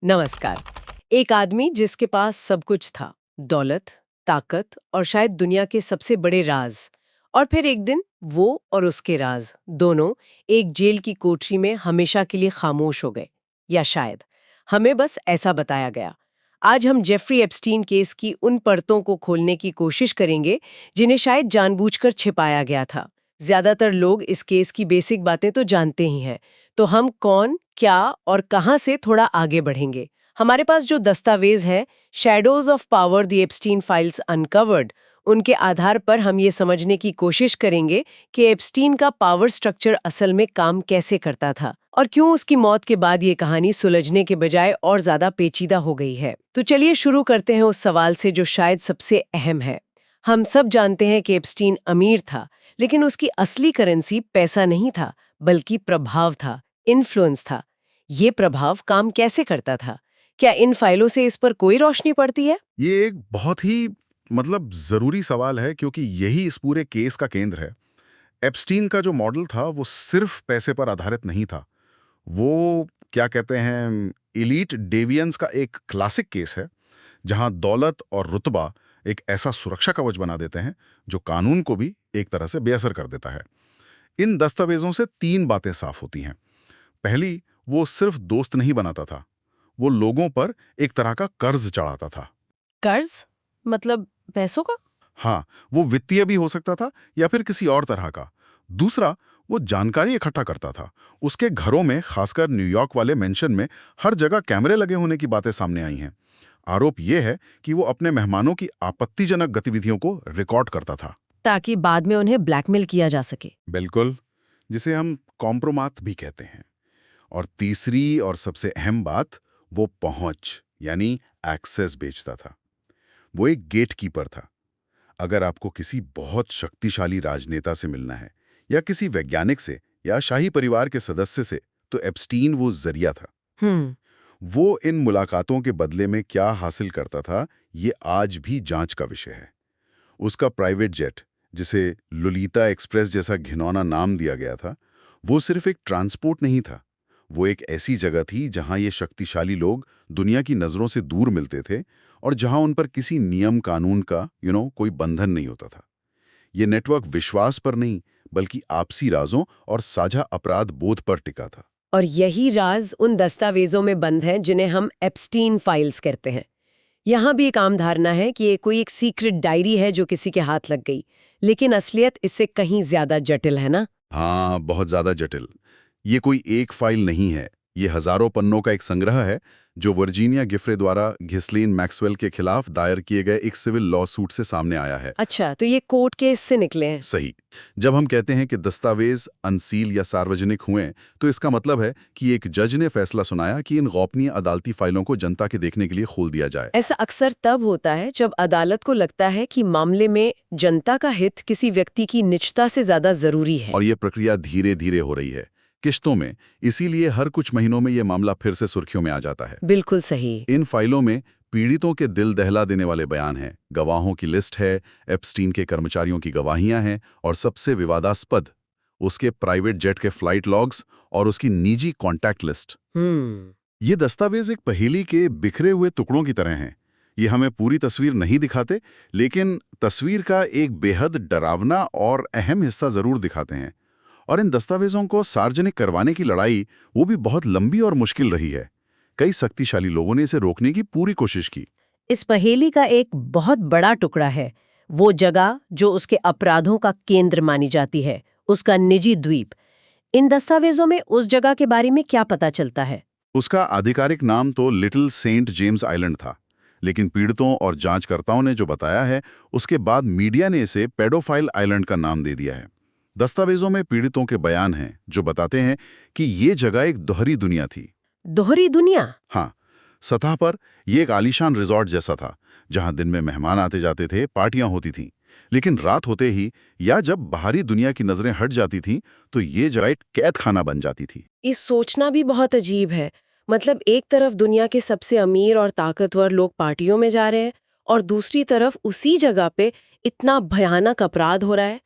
नमस्कार। एक आदमी जिसके पास सब कुछ था, दौलत, ताकत और शायद दुनिया के सबसे बड़े राज। और फिर एक दिन वो और उसके राज दोनों एक जेल की कोठरी में हमेशा के लिए खामोश हो गए। या शायद हमें बस ऐसा बताया गया। आज हम जेफरी एप्स्टीन केस की उन परतों को खोलने की कोशिश करेंगे जिन्हें शायद जानबूझकर छिपाया गया था। ज्यादातर लोग इस केस की बेसिक बातें तो जानते ही हैं, तो हम कौन, क्या और कहां से थोड़ा आगे बढ़ेंगे। हमारे पास जो दस्तावेज है, shadows of power the Epstein files uncovered, उनके आधार पर हम ये समझने की कोशिश करेंगे कि एप्स्टीन का पावर स्ट्रक्चर असल में काम कैसे करता था और क्यों उसकी मौत के बाद ये कहानी सुलझने के बजाय और ज्यादा पेचीदा हो गई है। तो चलिए शुरू करते हैं उस सवाल से जो शायद सबसे अहम है। हम सब जानते हैं कि एप्स्टीन अमीर था, लेकिन उसकी असली करेंसी पैसा नहीं था, बल्कि प्रभाव था, इन्फ्लुएंस था। ये प्रभाव काम कैसे करता था? क्या इन फाइलों से इस पर कोई रोशनी पड़ती है? ये एक बहुत ही ज़रूरी सवाल है क्योंकि यही इस पूरे केस का केंद्र है। एप्स्टीन का जो मॉडल था वो सिर्फ पैसे पर आधारित नहीं था। वो क्या कहते हैं एलीट डेवियंस का एक क्लासिक केस है जहां दौलत और रुतबा एक ऐसा सुरक्षा कवच बना देते हैं जो कानून को भी एक तरह से बेअसर कर देता है। इन दस्तावेजों से तीन बातें साफ होती हैं। पहली, वो सिर्फ दोस्त नहीं बनाता था, वो लोगों पर एक तरह का कर्ज चढ़ाता था। कर्ज? मतलब पैसों का? हाँ, वो वित्तीय भी हो सकता था या फिर किसी और तरह का। दूसरा, वो जानकारी इकट्ठा करता था। उसके घरों में, खासकर न्यूयॉर्क वाले मेंशन में, हर जगह कैमरे लगे होने की बातें सामने आई हैं। आरोप ये है कि वो अपने मेहमानों की आपत्तिजनक गतिविधियों को रिकॉर्ड करता था। ताकि बाद में उन्हें ब्लैकमेल किया जा सके। बिल्कुल, जिसे हम कॉम्प्रोमात भी कहते हैं। और तीसरी और सबसे अहम बात, वो पहुंच यानी एक्सेस बेचता था। वो एक गेटकीपर था। अगर आपको किसी बहुत शक्तिशाली राजनेता से मिलना है या किसी वैज्ञानिक से या शाही परिवार के सदस्य से, तो एप्स्टीन वो जरिया था। हम्म। वो इन मुलाकातों के बदले में क्या हासिल करता था, ये आज भी जांच का विषय है। उसका प्राइवेट जेट, जिसे लुलीता एक्सप्रेस जैसा घिनौना नाम दिया गया था, वो सिर्फ एक ट्रांसपोर्ट नहीं था। वो एक ऐसी जगह थी जहां ये शक्तिशाली लोग दुनिया की नजरों से दूर मिलते थे और जहां उन पर किसी नियम कानून का कोई बंधन नहीं होता था। ये नेटवर्क विश्वास पर नहीं, बल्कि आपसी राजों और साझा अपराध बोध पर टिका था। और यही राज उन दस्तावेजों में बंद है जिन्हें हम एप्स्टीन फाइल्स कहते हैं। यहाँ भी एक आम धारणा है कि ये कोई एक सीक्रेट डायरी है जो किसी के हाथ लग गई, लेकिन असलियत इससे कहीं ज्यादा जटिल है ना? हाँ, बहुत ज्यादा जटिल। ये कोई एक फाइल नहीं है, ये हजारों पन्नों का एक संग्रह है जो वर्जीनिया गिफ्रे द्वारा घिस्लीन मैक्सवेल के खिलाफ दायर किए गए एक सिविल लॉ सूट से सामने आया है। अच्छा, तो ये कोर्ट केस से निकले हैं। सही। जब हम कहते हैं कि दस्तावेज अनसील या सार्वजनिक हुए, तो इसका मतलब है कि एक जज ने फैसला सुनाया कि इन गोपनीय अदालती फाइलों को जनता के देखने के लिए खोल दिया जाए। ऐसा अक्सर तब होता है जब अदालत को लगता है कि मामले में जनता का हित किसी व्यक्ति की निजता से ज्यादा जरूरी है। और ये प्रक्रिया धीरे धीरे हो रही है, किश्तों में। इसीलिए हर कुछ महीनों में ये मामला फिर से सुर्खियों में आ जाता है। बिल्कुल सही। इन फाइलों में पीड़ितों के दिल दहला देने वाले बयान हैं, गवाहों की लिस्ट है, एप्स्टीन के कर्मचारियों की गवाहियां हैं और सबसे विवादास्पद, उसके प्राइवेट जेट के फ्लाइट लॉग्स और उसकी निजी कॉन्टैक्ट लिस्ट। ये दस्तावेज एक पहेली के बिखरे हुए टुकड़ों की तरह हैं। ये हमें पूरी तस्वीर नहीं दिखाते, लेकिन तस्वीर का एक बेहद डरावना और अहम हिस्सा जरूर दिखाते हैं। और इन दस्तावेजों को सार्वजनिक करवाने की लड़ाई, वो भी बहुत लंबी और मुश्किल रही है। कई शक्तिशाली लोगों ने इसे रोकने की पूरी कोशिश की। इस पहेली का एक बहुत बड़ा टुकड़ा है वो जगह जो उसके अपराधों का केंद्र मानी जाती है, उसका निजी द्वीप। इन दस्तावेजों में उस जगह के बारे में क्या पता चलता है? उसका आधिकारिक नाम तो लिटिल सेंट जेम्स आइलैंड था, लेकिन पीड़ितों और जांचकर्ताओं ने जो बताया है, उसके बाद मीडिया ने इसे पेडोफाइल आइलैंड का नाम दे दिया है। दस्तावेजों में पीड़ितों के बयान हैं जो बताते हैं कि ये जगह एक दोहरी दुनिया थी। दोहरी दुनिया? हाँ, सतह पर ये एक आलीशान रिजॉर्ट जैसा था, जहां दिन में मेहमान आते जाते थे, पार्टियां होती थीं, लेकिन रात होते ही या जब बाहरी दुनिया की नजरें हट जाती थीं, तो ये जगह एक कैद खाना बन जाती थी। ये सोचना भी बहुत अजीब है। मतलब एक तरफ दुनिया के सबसे अमीर और ताकतवर लोग पार्टियों में जा रहे हैं और दूसरी तरफ उसी जगह पे इतना भयानक अपराध हो रहा है।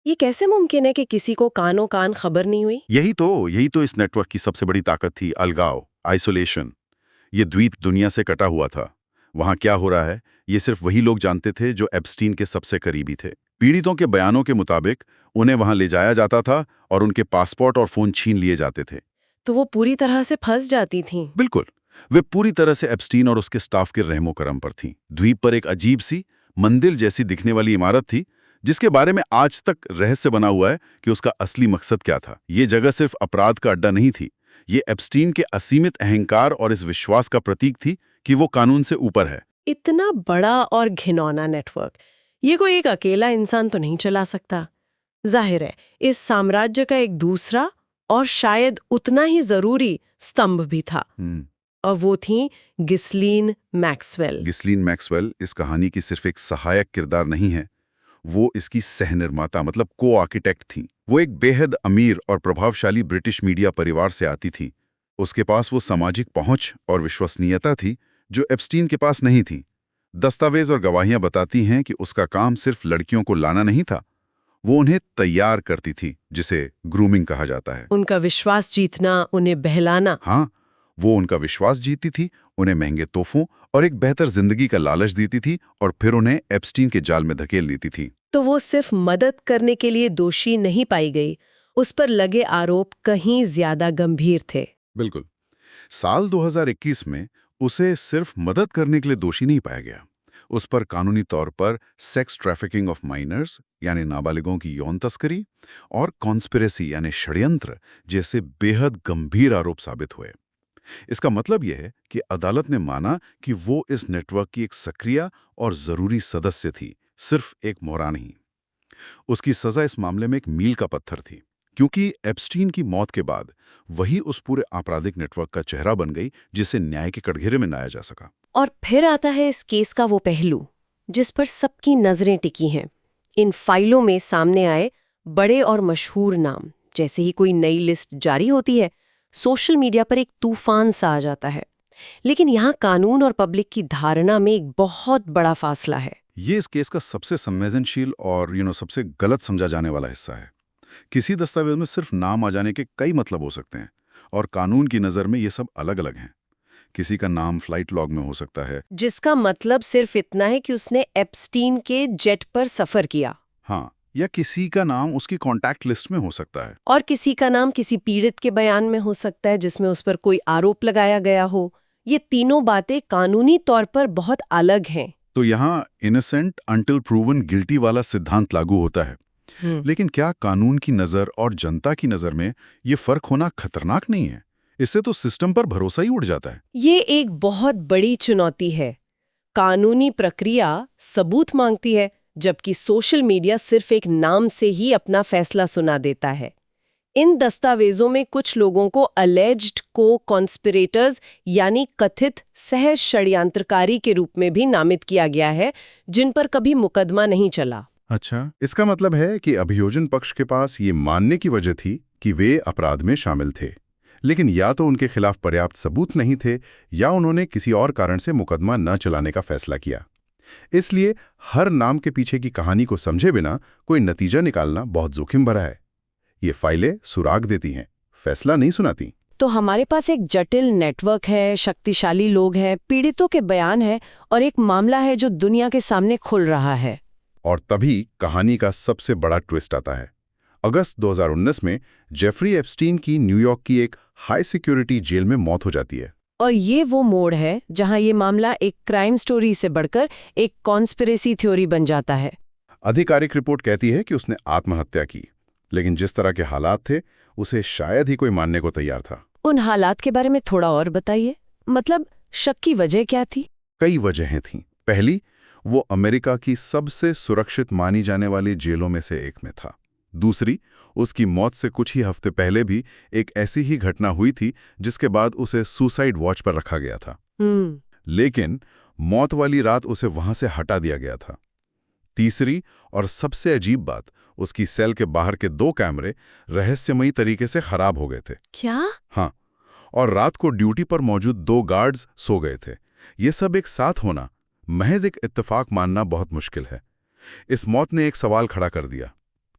ये कैसे मुमकिन है कि किसी को कानो कान खबर नहीं हुई? यही तो इस नेटवर्क की सबसे बड़ी ताकत थी, अलगाव, आइसोलेशन। ये द्वीप दुनिया से कटा हुआ था। वहां क्या हो रहा है, ये सिर्फ वही लोग जानते थे जो एप्स्टीन के सबसे करीबी थे। पीड़ितों के बयानों के मुताबिक उन्हें वहां ले जाया जाता था और उनके पासपोर्ट और फोन छीन लिए जाते थे। तो वो पूरी तरह से फंस जाती थीं। बिल्कुल, वे पूरी तरह से एप्स्टीन और उसके स्टाफ के रहमो करम पर थीं। द्वीप पर एक अजीब सी मंदिर जैसी दिखने वाली इमारत थी, जिसके बारे में आज तक रहस्य बना हुआ है कि उसका असली मकसद क्या था। ये जगह सिर्फ अपराध का अड्डा नहीं थी, ये एप्स्टीन के असीमित अहंकार और इस विश्वास का प्रतीक थी कि वो कानून से ऊपर है। इतना बड़ा और घिनौना नेटवर्क, ये कोई एक अकेला इंसान तो नहीं चला सकता। जाहिर है, इस साम्राज्य का एक दूसरा और शायद उतना ही जरूरी स्तंभ भी था, और वो थी गिस्लीन मैक्सवेल। गिस्लीन मैक्सवेल इस कहानी की सिर्फ एक सहायक किरदार नहीं है, वो इसकी सह-निर्माता मतलब को-आर्किटेक्ट थी। वो एक बेहद अमीर और प्रभावशाली ब्रिटिश मीडिया परिवार से आती थी। उसके पास वो सामाजिक पहुंच और विश्वसनीयता थी जो एप्स्टीन के पास नहीं थी। दस्तावेज और गवाहियां बताती हैं कि उसका काम सिर्फ लड़कियों को लाना नहीं था, वो उन्हें तैयार करती थी, जिसे ग्रूमिंग कहा जाता है। उनका विश्वास जीतना, उन्हें बहलाना। हाँ, वो उनका विश्वास जीतती थी, उन्हें महंगे तोहफों और एक बेहतर जिंदगी का लालच देती थी और फिर उन्हें एप्स्टीन के जाल में धकेल लेती थी। तो वो सिर्फ मदद करने के लिए दोषी नहीं पाई गई, उस पर लगे आरोप कहीं ज्यादा गंभीर थे। बिल्कुल। साल 2021 में उसे सिर्फ मदद करने के लिए दोषी नहीं पाया गया, उस पर कानूनी तौर पर सेक्स ट्रैफिकिंग ऑफ माइनर्स यानी नाबालिगों की यौन तस्करी और कॉन्स्पिरेसी यानी षड्यंत्र जैसे बेहद गंभीर आरोप साबित हुए। इसका मतलब यह है कि अदालत ने माना कि वो इस नेटवर्क की एक सक्रिय और जरूरी सदस्य थी, सिर्फ एक मोहरा नहीं। उसकी सजा इस मामले में एक मील का पत्थर थी, क्योंकि एप्स्टीन की मौत के बाद वही उस पूरे आपराधिक नेटवर्क का चेहरा बन गई जिसे न्याय के कटघरे में लाया जा सका। और फिर आता है इस केस का वो पहलू जिस पर सबकी नजरें टिकी हैं। इन फाइलों में सामने आए बड़े और मशहूर नाम। जैसे ही कोई नई लिस्ट जारी होती है, सोशल मीडिया पर एक तूफान सा आ जाता है। लेकिन यहाँ कानून और पब्लिक की धारणा में एक बहुत बड़ा फासला है। ये इस केस का सबसे संवेदनशील और सबसे गलत समझा जाने वाला हिस्सा है। किसी दस्तावेज में सिर्फ नाम आ जाने के कई मतलब हो सकते हैं, और कानून की नज़र में ये सब अलग अलग हैं। किसी का नाम फ्लाइट लॉग में हो सकता है, जिसका मतलब सिर्फ इतना है कि उसने एप्स्टीन के जेट पर सफर किया। हाँ, या किसी का नाम उसकी कॉन्टैक्ट लिस्ट में हो सकता है, और किसी का नाम किसी पीड़ित के बयान में हो सकता है जिसमें उस पर कोई आरोप लगाया गया हो। ये तीनों बातें कानूनी तौर पर बहुत अलग हैं। तो यहाँ इनोसेंट अंटिल प्रूवन गिल्टी वाला सिद्धांत लागू होता है। लेकिन क्या कानून की नज़र और जनता की नज़र में ये फर्क होना खतरनाक नहीं है? इससे तो सिस्टम पर भरोसा ही उड़ जाता है। ये एक बहुत बड़ी चुनौती है। कानूनी प्रक्रिया सबूत मांगती है, जबकि सोशल मीडिया सिर्फ एक नाम से ही अपना फैसला सुना देता है। इन दस्तावेजों में कुछ लोगों को अलेज्ड को कॉन्स्पिरेटर्स यानी कथित सह षड्यंत्रकारी के रूप में भी नामित किया गया है, जिन पर कभी मुकदमा नहीं चला। अच्छा, इसका मतलब है कि अभियोजन पक्ष के पास ये मानने की वजह थी कि वे अपराध में शामिल थे, लेकिन या तो उनके खिलाफ पर्याप्त सबूत नहीं थे या उन्होंने किसी और कारण से मुकदमा न चलाने का फैसला किया। इसलिए हर नाम के पीछे की कहानी को समझे बिना कोई नतीजा निकालना बहुत जोखिम भरा है। ये फाइलें सुराग देती हैं, फैसला नहीं सुनाती। तो हमारे पास एक जटिल नेटवर्क है, शक्तिशाली लोग हैं, पीड़ितों के बयान है और एक मामला है जो दुनिया के सामने खुल रहा है। और तभी कहानी का सबसे बड़ा ट्विस्ट आता है। अगस्त 2019 में जेफरी एप्स्टीन की न्यूयॉर्क की एक हाई सिक्योरिटी जेल में मौत हो जाती है। और ये वो मोड़ है जहां ये मामला एक क्राइम स्टोरी से बढ़कर एक कॉन्स्पिरेसी थ्योरी बन जाता है। आधिकारिक रिपोर्ट कहती है कि उसने आत्महत्या की, लेकिन जिस तरह के हालात थे उसे शायद ही कोई मानने को तैयार था। उन हालात के बारे में थोड़ा और बताइए। मतलब शक की वजह क्या थी? कई वजहें थीं। पहली, वो अमेरिका की सबसे सुरक्षित मानी जाने वाली जेलों में से एक में था। दूसरी, उसकी मौत से कुछ ही हफ्ते पहले भी एक ऐसी ही घटना हुई थी जिसके बाद उसे सुसाइड वॉच पर रखा गया था। लेकिन मौत वाली रात उसे वहां से हटा दिया गया था। तीसरी और सबसे अजीब बात, उसकी सेल के बाहर के 2 कैमरे रहस्यमयी तरीके से खराब हो गए थे। क्या? हाँ, और रात को ड्यूटी पर मौजूद 2 गार्ड्स सो गए थे। ये सब एक साथ होना महज एक इत्तेफाक मानना बहुत मुश्किल है। इस मौत ने एक सवाल खड़ा कर दिया,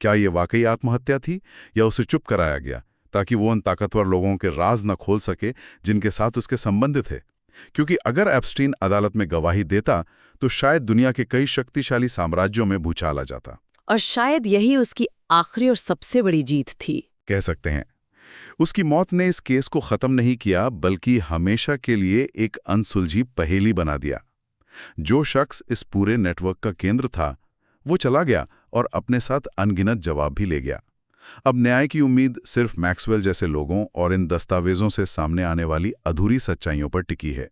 क्या ये वाकई आत्महत्या थी या उसे चुप कराया गया ताकि वो उन ताकतवर लोगों के राज न खोल सके जिनके साथ उसके संबंध थे? क्योंकि अगर एप्स्टीन अदालत में गवाही देता तो शायद दुनिया के कई शक्तिशाली साम्राज्यों में भूचाल आ जाता। और शायद यही उसकी आखिरी और सबसे बड़ी जीत थी। कह सकते हैं। उसकी मौत ने इस केस को खत्म नहीं किया, बल्कि हमेशा के लिए एक अनसुलझी पहेली बना दिया। जो शख्स इस पूरे नेटवर्क का केंद्र था, वो चला गया और अपने साथ अनगिनत जवाब भी ले गया। अब न्याय की उम्मीद सिर्फ मैक्सवेल जैसे लोगों और इन दस्तावेजों से सामने आने वाली अधूरी सच्चाइयों पर टिकी है।